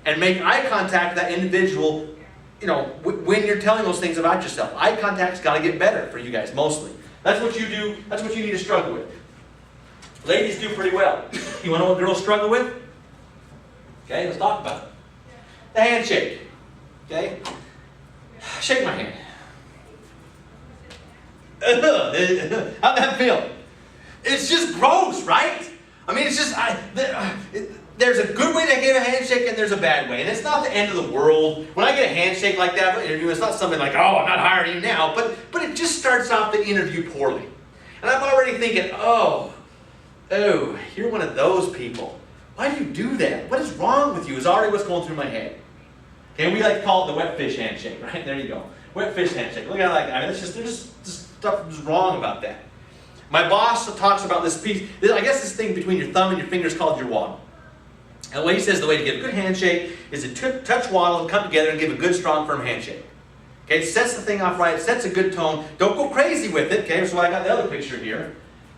And make eye contact with that individual, when you're telling those things about yourself. Eye contact's got to get better for you guys, mostly. That's what you do, that's what you need to struggle with. Ladies do pretty well. You want to know what girls struggle with? Okay, let's talk about it. The handshake. Okay? Shake my hand. How'd that feel? It's just gross, right? I mean, it's just, there's a good way to give a handshake and there's a bad way. And it's not the end of the world. When I get a handshake like that for an interview, it's not something like, oh, I'm not hiring you now. But it just starts off the interview poorly. And I'm already thinking, oh, you're one of those people. Why do you do that? What is wrong with you is already what's going through my head. Okay, we like to call it the wet fish handshake, right? There you go. Wet fish handshake. Look at that. I mean, there's just stuff that's wrong about that. My boss talks about this piece, I guess this thing between your thumb and your finger is called your waddle. And what he says, the way to get a good handshake is to touch waddle and come together and give a good, strong, firm handshake. Okay, it sets the thing off right, it sets a good tone. Don't go crazy with it, okay? So I got the other picture here.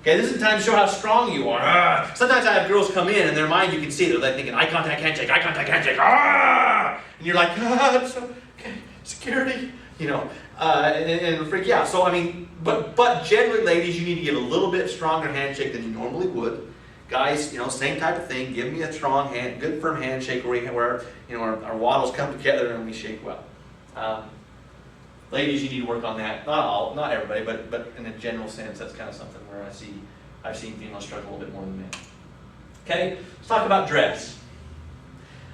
Okay, this is the time to show how strong you are. Sometimes I have girls come in and their mind, you can see, they're like thinking, eye contact, handshake, eye contact, handshake. And you're like, it's okay, security, and freak you out. So, I mean, but generally, ladies, you need to give a little bit stronger handshake than you normally would. Guys, same type of thing. Give me a strong hand, good firm handshake where our waddles come together and we shake well. Ladies, you need to work on that. Not everybody, but in a general sense, that's kind of something where I've seen females struggle a little bit more than men. Okay, let's talk about dress.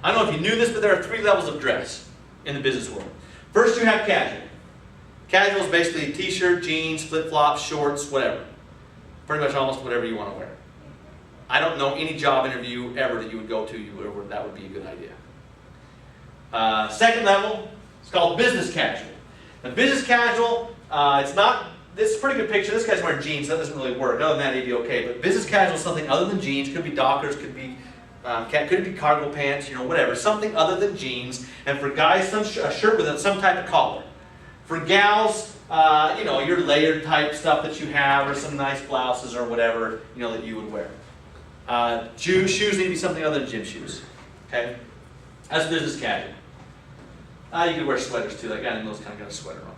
I don't know if you knew this, but there are 3 levels of dress in the business world. First, you have casual. Casual is basically t-shirt, jeans, flip-flops, shorts, whatever. Pretty much almost whatever you want to wear. I don't know any job interview ever that you would go to where that would be a good idea. Second level, it's called business casual. Now, business casual, this is a pretty good picture. This guy's wearing jeans, so that doesn't really work. Other than that, he'd be okay. But business casual is something other than jeans. Could be Dockers, could be cargo pants, whatever. Something other than jeans. And for guys, a shirt with some type of collar. For gals, your layered type stuff that you have, or some nice blouses or whatever, that you would wear. Shoes need to be something other than gym shoes. Okay? That's business casual. You could wear sweaters too. That guy in those kind of got a sweater on.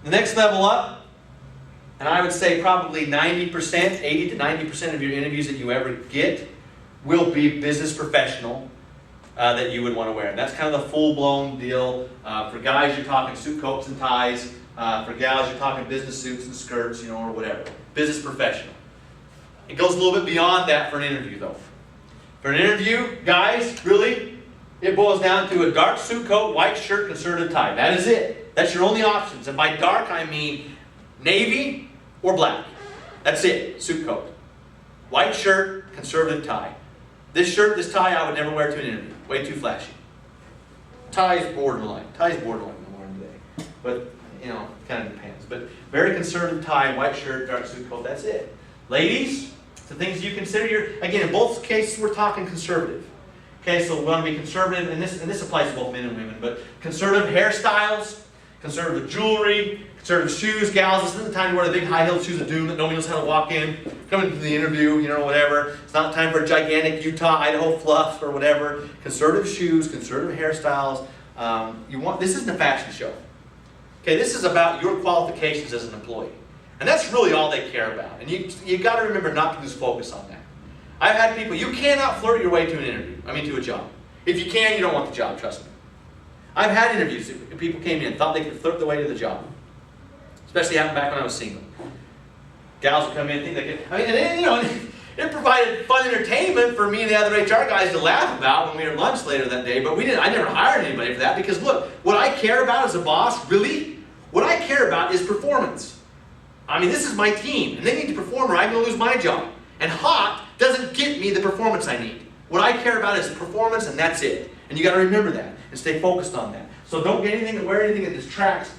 The next level up, and I would say probably 90%, 80 to 90% of your interviews that you ever get will be business professional that you would want to wear. And that's kind of the full-blown deal. For guys, you're talking suit coats and ties. For gals, you're talking business suits and skirts, or whatever. Business professional. It goes a little bit beyond that for an interview, though. For an interview, guys, really, it boils down to a dark suit coat, white shirt, conservative tie. That is it. That's your only options. And by dark, I mean navy or black. That's it. Suit coat. White shirt, conservative tie. This shirt, this tie, I would never wear to an interview. Way too flashy. Tie is borderline. Tie is borderline in the morning today. But, kind of depends. But very conservative tie, white shirt, dark suit coat, that's it. Ladies, the things you consider, again, in both cases, we're talking conservative. Okay, so we want to be conservative, and this applies to both men and women, but conservative hairstyles, conservative jewelry, conservative shoes. Gals, this isn't the time to wear the big high-heeled shoes of doom that nobody knows how to walk in, coming to the interview, whatever. It's not time for gigantic Utah, Idaho fluff or whatever. Conservative shoes, conservative hairstyles. This isn't a fashion show. Okay, this is about your qualifications as an employee. And that's really all they care about. And you got to remember not to lose focus on that. I've had people, you cannot flirt your way to an interview, to a job. If you can, you don't want the job, trust me. I've had interviews, people came in and thought they could flirt their way to the job. Especially happened back when I was single. Gals would come in and think they could, it provided fun entertainment for me and the other HR guys to laugh about when we were at lunch later that day, but I never hired anybody for that because look, what I care about as a boss, really, what I care about is performance. This is my team, and they need to perform or I'm going to lose my job. And hot doesn't get me the performance I need. What I care about is performance, and that's it. And you got to remember that and stay focused on that. So don't wear anything that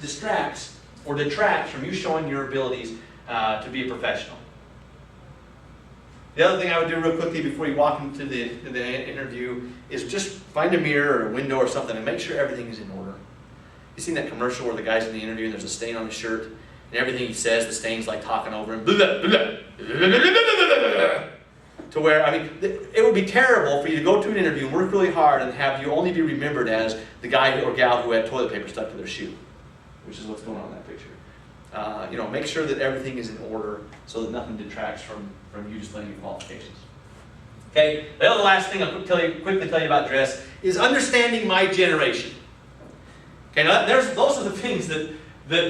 distracts or detracts from you showing your abilities to be a professional. The other thing I would do real quickly before you walk into the interview is just find a mirror or a window or something and make sure everything is in order. You seen that commercial where the guy's in the interview and there's a stain on his shirt? And everything he says, the stain's like talking over him. To where, it would be terrible for you to go to an interview and work really hard and have you only be remembered as the guy or gal who had toilet paper stuck to their shoe, which is what's going on in that picture. Make sure that everything is in order so that nothing detracts from you displaying your qualifications. Okay, the other last thing I'll quickly tell you about dress is understanding my generation. Okay, now those are the things that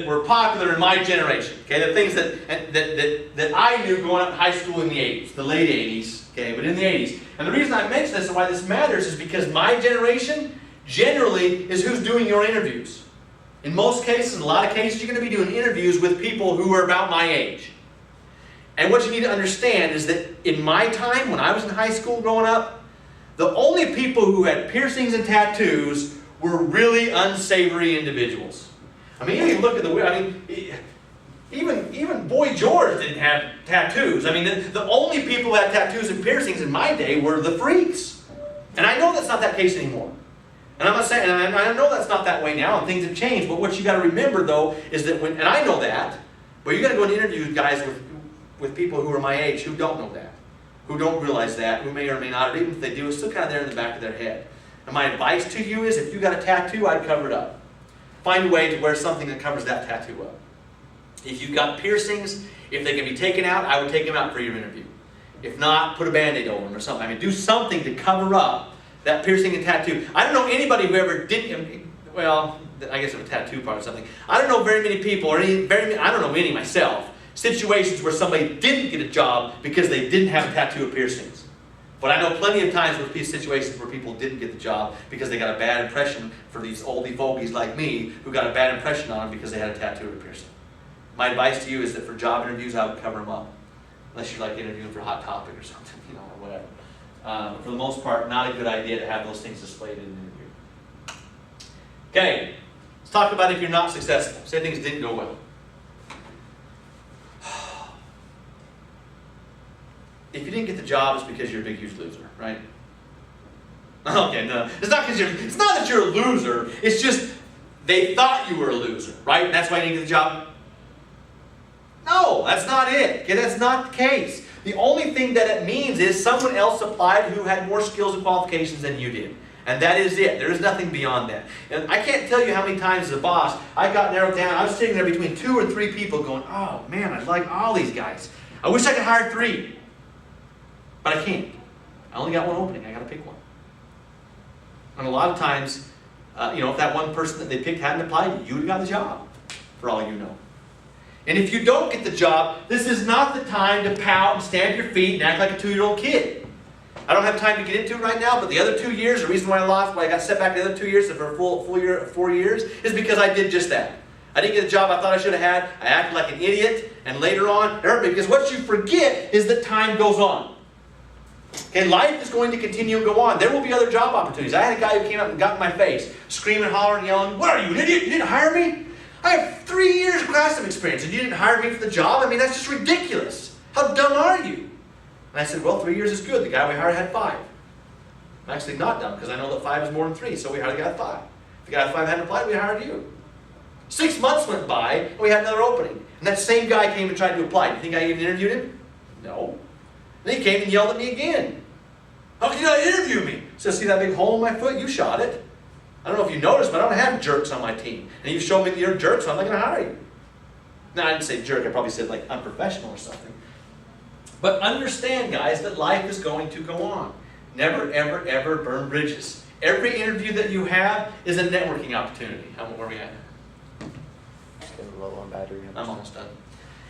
were popular in my generation. Okay, the things that I knew growing up in high school in the 80s, the late 80s, okay, but in the 80s. And the reason I mention this and why this matters is because my generation generally is who's doing your interviews. In most cases, in a lot of cases, you're going to be doing interviews with people who are about my age. And what you need to understand is that in my time, when I was in high school growing up, the only people who had piercings and tattoos were really unsavory individuals. You look at even Boy George didn't have tattoos. The only people who had tattoos and piercings in my day were the freaks. And I know that's not that case anymore. And I'm not saying, and I know that's not that way now, and things have changed. But what you got to remember, though, is that and I know that, but you got to go and interview guys with people who are my age who don't know that, who don't realize that, who may or may not, or even if they do, it's still kind of there in the back of their head. And my advice to you is, if you got a tattoo, I'd cover it up. Find a way to wear something that covers that tattoo up. If you've got piercings, if they can be taken out, I would take them out for your interview. If not, put a Band-Aid over them or something. I mean, do something to cover up that piercing and tattoo. I don't know anybody who ever didn't, well, I guess it was a tattoo part or something. I don't know very many people, or I don't know any myself, situations where somebody didn't get a job because they didn't have a tattoo or piercings. But I know plenty of times where situations where people didn't get the job because they got a bad impression for these oldie fogies like me who got a bad impression on them because they had a tattoo or a piercing. My advice to you is that for job interviews, I would cover them up. Unless you're like interviewing for Hot Topic or something, or whatever. But for the most part, not a good idea to have those things displayed in an interview. Okay, let's talk about if you're not successful. Say things didn't go well. If you didn't get the job, it's because you're a big, huge loser, right? Okay, no, it's not that you're a loser. It's just they thought you were a loser, right? And that's why you didn't get the job. No, that's not it. Okay, that's not the case. The only thing that it means is someone else applied who had more skills and qualifications than you did. And that is it. There is nothing beyond that. And I can't tell you how many times as a boss, I got narrowed down. I was sitting there between 2 or 3 people going, oh man, I like all these guys. I wish I could hire 3. But I can't. I only got one opening. I got to pick one. And a lot of times, if that one person that they picked hadn't applied, you would have got the job, for all you know. And if you don't get the job, this is not the time to pout and stamp your feet and act like a 2-year-old kid. I don't have time to get into it right now, but the other 2 years, the reason why I got set back the other 2 years for a full year, 4 years, is because I did just that. I didn't get the job I thought I should have had. I acted like an idiot, and later on, because what you forget is that time goes on. Okay, life is going to continue and go on. There will be other job opportunities. I had a guy who came up and got in my face, screaming, hollering, yelling, "What are you, an idiot? You didn't hire me? I have 3 years of classroom experience and you didn't hire me for the job? I mean, that's just ridiculous. How dumb are you?" And I said, well, 3 years is good. The guy we hired had 5. I'm actually not dumb because I know that 5 is more than 3, so we hired the guy at 5. If the guy at 5 hadn't applied, we hired you. 6 months went by and we had another opening. And that same guy came and tried to apply. Do you think I even interviewed him? No. Then he came and yelled at me again. "How can you not interview me?" So see that big hole in my foot? You shot it. I don't know if you noticed, but I don't have jerks on my team. And you showed me that you're a jerk, so I'm not going to hire you. No, I didn't say jerk. I probably said like unprofessional or something. But understand, guys, that life is going to go on. Never, ever, ever burn bridges. Every interview that you have is a networking opportunity. Where are we at? Just getting low on battery. I'm almost done.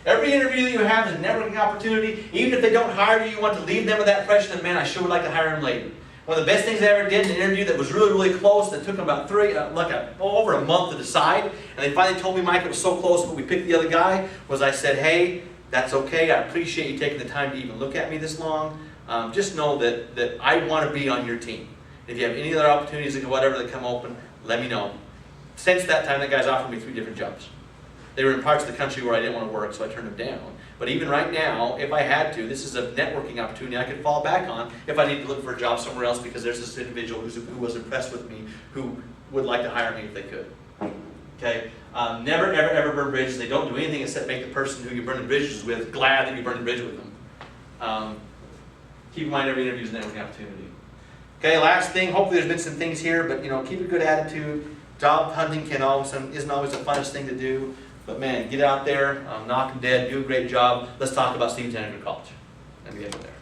Every interview that you have is a networking opportunity. Even if they don't hire you, you want to leave them with that impression that, man, I sure would like to hire him later. One of the best things I ever did in an interview that was really, really close, that took them about over a month to decide, and they finally told me, Mike, it was so close, but we picked the other guy, was I said, hey, that's okay. I appreciate you taking the time to even look at me this long. Just know that I want to be on your team. If you have any other opportunities or whatever that come open, let me know. Since that time, that guy's offered me 3 different jobs. They were in parts of the country where I didn't want to work, so I turned them down. But even right now, if I had to, this is a networking opportunity I could fall back on if I need to look for a job somewhere else because there's this individual who was impressed with me who would like to hire me if they could. Okay? Never, ever, ever burn bridges. They don't do anything except make the person who you burn the bridges with glad that you burned the bridge with them. Keep in mind every interview is a networking opportunity. Okay, last thing. Hopefully there's been some things here, but keep a good attitude. Job hunting isn't always the funnest thing to do. But man, get out there, knock them dead, do a great job. Let's talk about Stevens Integrated College. And we end there.